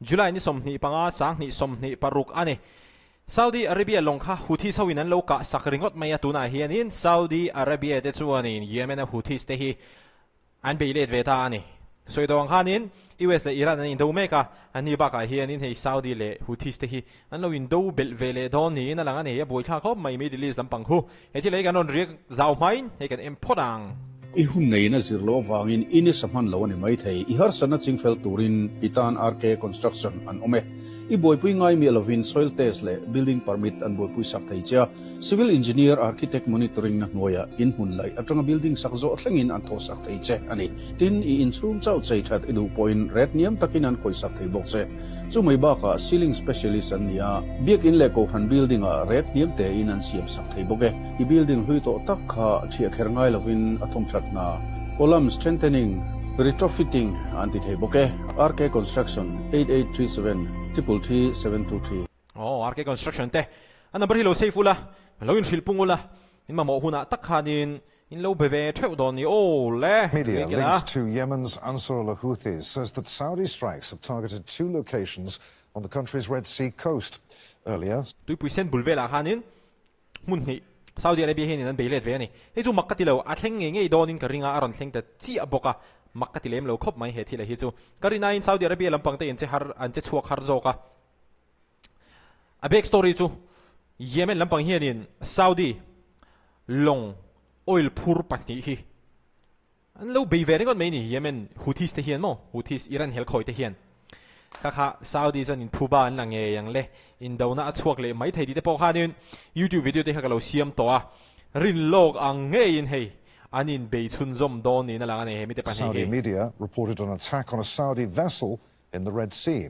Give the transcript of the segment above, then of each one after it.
July ni somni panga sang ni somni paruk ani Saudi Arabia longkha Houthis hawin an loka sakringot maya tuna hianin Saudi Arabia te chuanin Yemen a Houthis te hi an beilet veta ani soidong khanin US le Iran an indo meka ani baka hianin hei Saudi le Houthis te hi an lo indo bel vele don ni na langa ne ya boi tha khop mai Middle East lampang hu heti le kan on riek zau main he kan empodang I hun nei na zirlo wangin ini samhan lo ni mai thei I har sana chingfel turin Itan RK construction an ome I boy pui ngai mi lovin soil test le building permit an boy pui sak thei cha civil engineer architect monitoring na noya in hun lai atanga building sakzo thlengin an tho sak thei che ani tin I inchung chau chei that edu point red niam takin an koi sak thei bok che chu mai ba ka ceiling specialist an nia biak in le ko han building a red niam te in an siam sak thei boke I building hui to tak kha thia kher ngai lovin athom that na column strengthening retrofitting anti thei boke RK construction 8837 333 oh RK construction te an number hi lo safe ula lo in shilpung ula in ma mo huna tak khanin in lo beve theu don ni oh le media linked to Yemen's Ansar al-Houthis says that Saudi strikes have targeted 2 locations on the country's Red Sea coast earlier 2% bulvela khanin mun ni Saudi Arabia hin an beilet ve ani he chu makkati lo a thleng nge don in karinga aron thleng ta chi aboka makkati lem lo khop mai he thila hi chu karina in Saudi Arabia lampang te in che har an che chhuak har zo ka a back story chu Yemen lampang hian in Saudi long oil phur pati hi an lo be very got mai ni Yemen Houthis te hian mo Houthis Iran hel khoi te hian kha Saudi zan in phuba an lange yang le indona achhuak le mai thei ti te po khanin YouTube video te kha lo siam to a rin log ang nge in hei anin be chun zom don ni na lang ane mi te pan Saudi media reported an attack on a Saudi vessel in the Red Sea.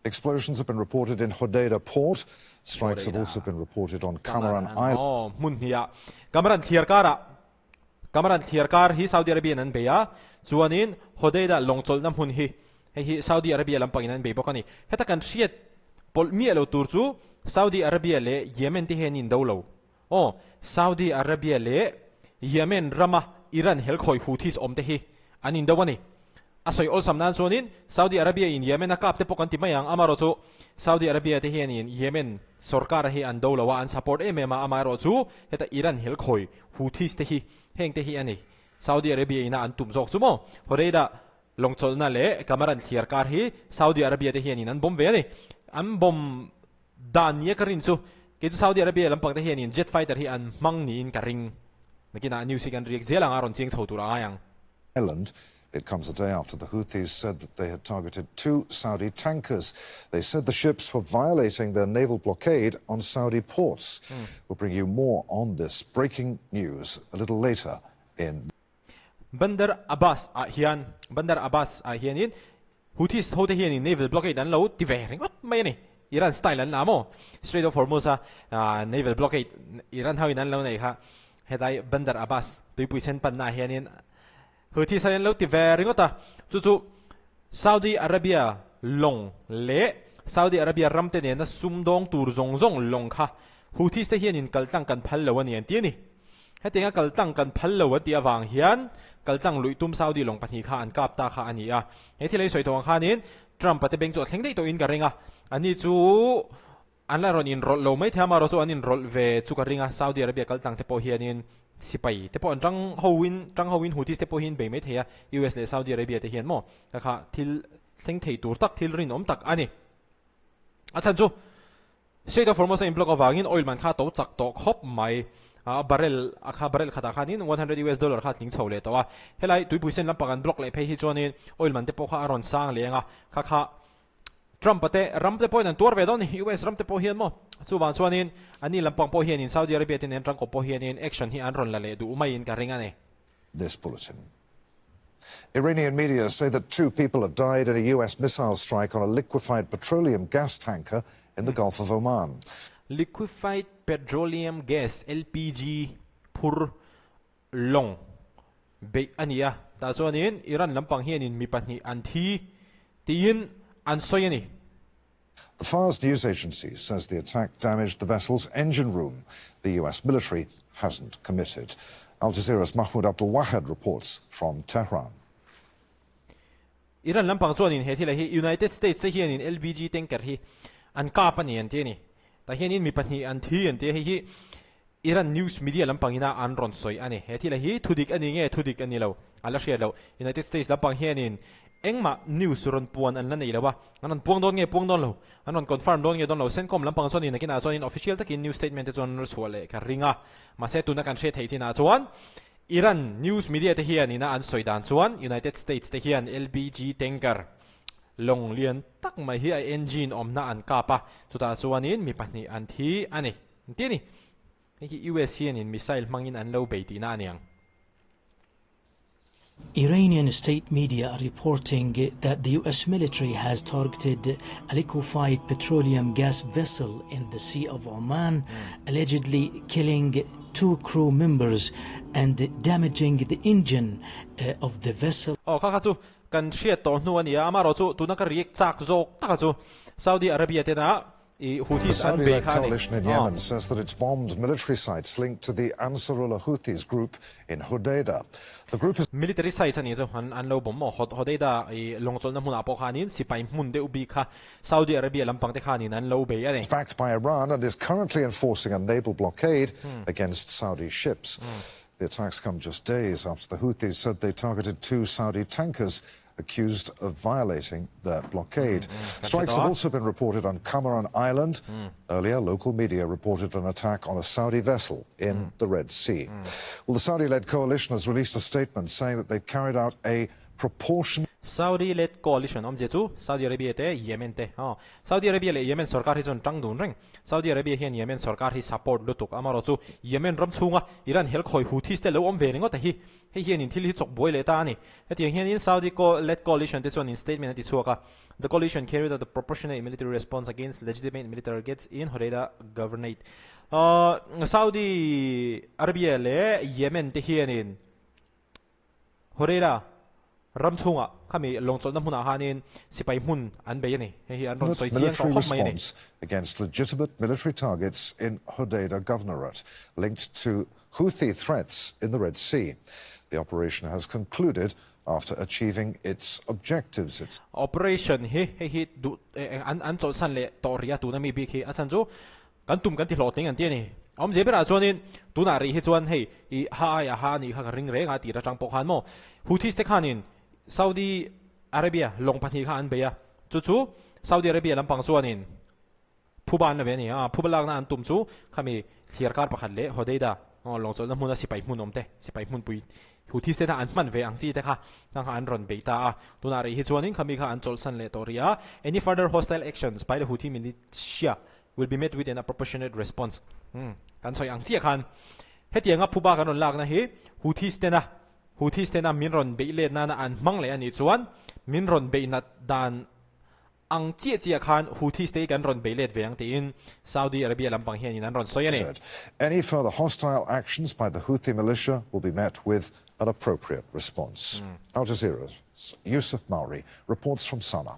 Explosions have been reported in Hodeidah port. Strikes have also been reported on Hmar Island. Oh mun hiya Kamaran thiar kar hi Saudi Arabia nan be ya chuanin Hodeidah longchol nam hun hi hi Saudi Arabia lampang nan be bokani heta kan riat pol mi lo tur chu Saudi Arabia le Yemen te hen in dolo oh Saudi Arabia le Yemen rama Iran hel khoi Houthis om te hi anin dawani asoi ol samnan sonin Saudi Arabia in Yemen akap te pokan ti mayang amaro chu Saudi Arabia te hian in Yemen sarkar hi an dolo wa an support emema amaro chu heta Iran hel khoi Houthis te hi heng te hi ani Saudi Arabia ina an tum jok chu mo horeida longchol na le kamaran thiar kar hi Saudi Arabia te hian in an bom ve ani an bom dan ye karin chu ke Saudi Arabia lampang te hian in jet fighter hi an mang ni in karing nakina news kan riek zelang aron ching chhotura ayang Island. It comes a day after the Houthis said that they had targeted 2 Saudi tankers. They said the ships were violating their naval blockade on Saudi ports. We'll bring you more on this breaking news a little later in Bandar Abbas hian in Houthis hote hian in naval blockade an lo ti ve ringot mai ni Iran style an amo Strait of Hormuz naval blockade Iran hawin an lo nei kha hetai Bandar Abbas 2% pan na hian in Houthis an lo ti ve ringota chu Saudi Arabia long le Saudi Arabia ramte ne na sumdong tur zong long kha Houthis te hian in kaltang kan phal lo ani an ti ni hetinga kaltang kan phal lo ti awang hian kaltang luitum Saudi long pani kha an kap ta kha ani a hethilei soitong khanin Trump ate beng chu thlengdei to in ka ringa ani chu an la ron in rol lo mai thama ro chu an in rol ve chu ka ringa Saudi Arabia kaltang te po hianin sipai te po an tang howin Houthis te po hin be mai theya US le Saudi Arabia te hian mo kha thil thleng thei tur tak thil rin om tak ani achan chu Strait of Hormuz in block awangin oil man kha to chak to khop mai barrel khata khanin $100 kha tling chole to wa helai 2% lampakan block le phei hi chonin oil man te po kha aron sang lenga kha Trump ate ram te po nan tur ve don US ram te po hian mo chuwan chuanin ani lampang po hian in Saudi Arabia tin en tang ko po hian in action hi an ron la le du mai in ka ringa ne this bulletin. Iranian media say that 2 people have died in a US missile strike on a liquefied petroleum gas tanker in the Gulf of Oman. Liquefied petroleum gas LPG pur long be ania ta chuanin Iran lampang hian in mi pahnih an thi tin an soyani The Fars news agency says the attack damaged the vessel's engine room. The US military hasn't committed. Al Jazeera's Mahmoud Abdul Wahid reports from Tehran. Iran lampang chuan in he thila hi United States te hian in LPG tanker hi an kap ani an te ni ta hian in mi pahnih an thi an te hi Iran news media lampang ina an ron soi ani he thila hi thudik ani nge thudik ani lo ala share lo United States lampang hian in engma news ron puan an la nei lawa anon puang don nge puang don lo anon confirm don nge don lo Cencom lampang chuan in nakina chuan in official takin news statement te chuan chuale ka ringa ma se tu na kan she thei china chuan Iran news media te hian ina an soi dan chuan United States te hian LPG tanker long lian tak mai hi a engine omna an kapa chuta chuan in mi pahnih an thi ani ti ni hi US hian in missile mangin an lo beiti na aniang. Iranian state media are reporting that the US military has targeted a liquefied petroleum gas vessel in the Sea of Oman, allegedly killing 2 crew members and damaging the engine of the vessel. Kha chu kan hriat tor hnu ani ama ro chu tuna ka riek chak zok taka chu Saudi Arabia te na The Houthis an be Saudi-led kha coalition in Yemen says that it's bombed military sites linked to the Ansarullah Houthis group in Hodeidah. The group is military sites ani chu an lo bom mo Hodeidah longchol na hmun apo khanin sipai hmun de ubi kha Saudi Arabia lampang te khanin an lo be ani backed by Iran and is currently enforcing a naval blockade against Saudi ships. The attacks come just days after the Houthis said they targeted 2 Saudi tankers accused of violating their blockade. Strikes have also been reported on Hmar Island. Earlier, local media reported an attack on a Saudi vessel in the Red Sea. Well, the Saudi-led coalition has released a statement saying that they've carried out a proportion. Saudi-led coalition om je chu Saudi Arabia te Yemen te Saudi Arabia le Yemen sarkar hi chon tang dun reng Saudi Arabia hian Yemen sarkar hi support lutuk amaro chu Yemen ram chunga Iran hel khoi Houthis te lo om ve ringo ta hi hian in thil hi chok boi le ta ani heti hian in Saudi-led coalition te chon in statement ti chuaka the coalition carried out a proportionate military response against legitimate military targets in Hodeidah governorate Saudi Arabia le Yemen te hian in Hodeidah Ramchunga kami longchol na hmuna hanin sipai hmun an be ani hi an ron soi chiang military khop mai ni response against legitimate military targets in Hodeidah governorate linked to Houthi threats in the Red Sea. The operation has concluded after achieving its objectives. It's operation hi du an chol san le toria tu na mi bi khi achan chu kan tum kan ti hlotling an ti ni om je bera chuanin tuna ri hi chuan hei I ha ni kha ring re nga ti ra tang pokhan mo Houthis te khanin Saudi Arabia long pani kha an beya chu Saudi Arabia lampang chuanin phuban na ve ni phubalak na an tum chu khami clear kar pakhat le Hodeidah longchol na hmuna sipai hmun omte sipai hmun pui Houthis te na an man ve ang chi te kha an ron beita tuna ri hi chuanin khami kha an chol san le toria any further hostile actions by the Houthi militia will be met with an proportionate response kan soi ang chi khan hetianga phuba kan lak na hi Houthis te na minron be le na an mang le ani chuan minron be na dan ang chia khan Houthis te kan ron be let ve ang te in Saudi Arabia lampang hian in an ron soi ani any further hostile actions by the Houthi militia will be met with an appropriate response. Al Jazeera's Yusuf Mauri reports from Sana'a.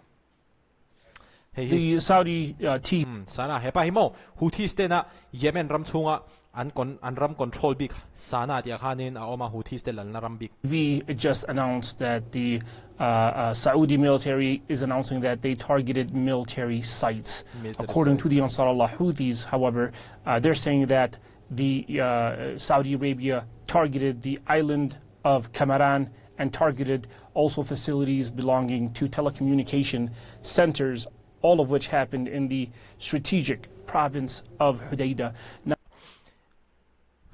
The Saudi team sana hepa himo Houthis te na Yemen ram chunga an ram control big sana dia khanin oma Houthis te lal na ram big we just announced that the Saudi military is announcing that they targeted military sites. According to the Ansarullah Houthis, however, they're saying that the Saudi Arabia targeted the island of Hmar and targeted also facilities belonging to telecommunication centers, all of which happened in the strategic province of Hodeidah. Now,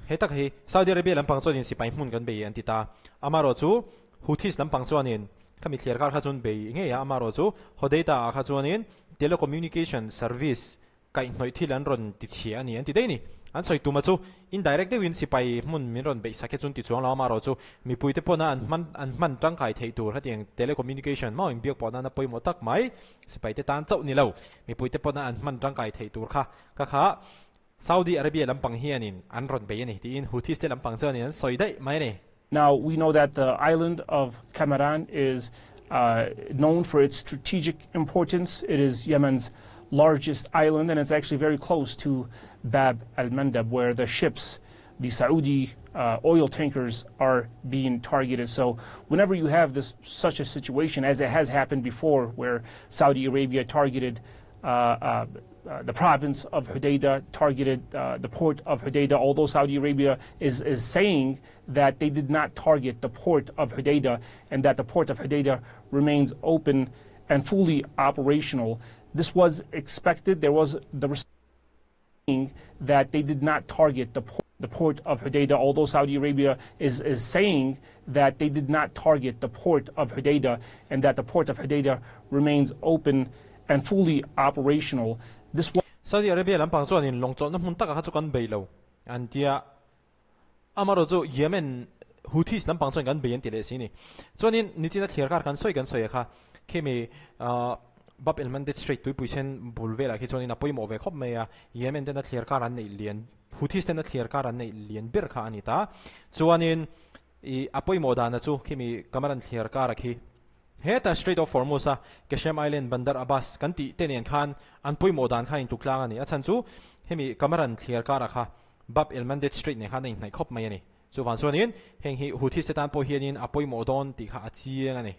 hetak hi Saudi Arabia lampang chuanin sipai hmun kan be an ti ta amaro chu Houthis lampang chuanin kami clear kar kha chun be nge ya amaro chu Hodeidah kha chuanin telecommunication service kai hnoi thil an ron ti chi ani an ti dei ni an soi tuma chu indirect win sipai hmun min ron be sakhe chun ti chuang la amaro chu mi puite pona an man tangkai thei tur hatiang telecommunication ma in biak pona na poimo tak mai sipai te tan chau ni lo mi puite pona an man tangkai thei tur kha Saudi Arabia lampang hianin an ron be ani ti in Houthis te lampang chuanin an soi dai mai ni. Now we know that the island of Hmar is known for its strategic importance. It is Yemen's largest island, and it's actually very close to Bab al-Mandab, where the ships the Saudi oil tankers are being targeted. So whenever you have such a situation, as it has happened before, where Saudi Arabia targeted the province of Hodeidah, targeted the port of Hodeidah, although Saudi Arabia is saying that they did not target the port of Hodeidah and that the port of Hodeidah remains open and fully operational. This was expected. There was the that they did not target the port of Hodeidah, although Saudi Arabia is saying that they did not target the port of Hodeidah and that the port of Hodeidah remains open and fully operational. This was Saudi Arabia lampang chuan in longchaw na hmun taka kha chu kan bei lo an tia amaro chu Yemen Houthis lampang chuan kan bei an ti le sini chuan in nichina thlir kar kan soi kha khemi bab el mandate straight tui puisen bulvela khi chuan in apoi mo ve khop me ya Yemen ten na thlir kar an nei lian Houthis ten na thlir kar an nei lian ber kha ani ta chuan in I apoi mo da na chu khemi kamaran thlir kar khi Heta Strait of Hormuz Keshem Island Bandar Abbas kanti tenen khan an pui modan kha in tuklang ani achan chu hemi kamaran thlir kara kha bab el mandate Strait ne kha nei nai khop mai ani chu van chuanin heng hi Houthi setan po hianin apoi modon ti kha achiang ani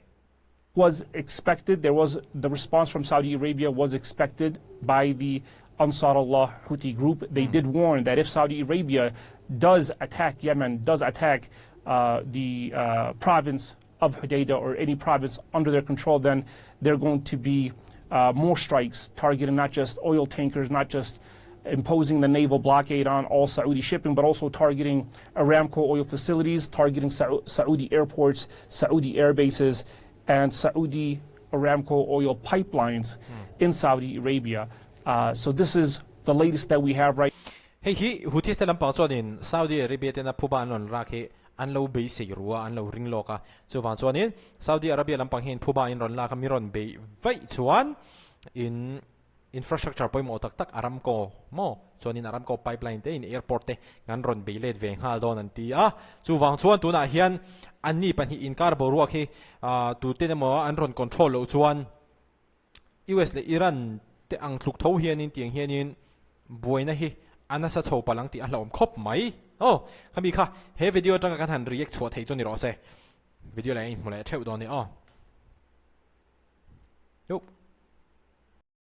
was expected. There was the response from Saudi Arabia was expected by the Ansar Allah Houthi group. They did warn that if Saudi Arabia does attack Yemen, does attack the province of Hodeidah or any province under their control, then they're going to be more strikes targeting not just oil tankers, not just imposing the naval blockade on all Saudi shipping, but also targeting Aramco oil facilities, targeting Saudi airports, Saudi air bases, and Saudi Aramco oil pipelines in Saudi Arabia. So this is the latest that we have right. Hey, Houthis te lampang chuan in Saudi Arabia te na phuban lon ra khi an lo be sei ruwa an lo ring loka chu van chuan in Saudi Arabia lampang hin phuba in ron la kha miron be vai chuan in infrastructure poi mo tak Aramco mo chuan in Aramco pipeline te in airport te ngan ron be let ve hal don an ti a chu wang chuan tu na hian an ni pan hi in kar bo ruwa khi tu te mo an ron control lo chuan US le Iran te ang thluk tho hian in tiang hian in buaina hi anasa chho palang ti a hlom khop mai oh khami kha he video tanga kan han react chhuat thei choni ro se video la in mole theu don ni oh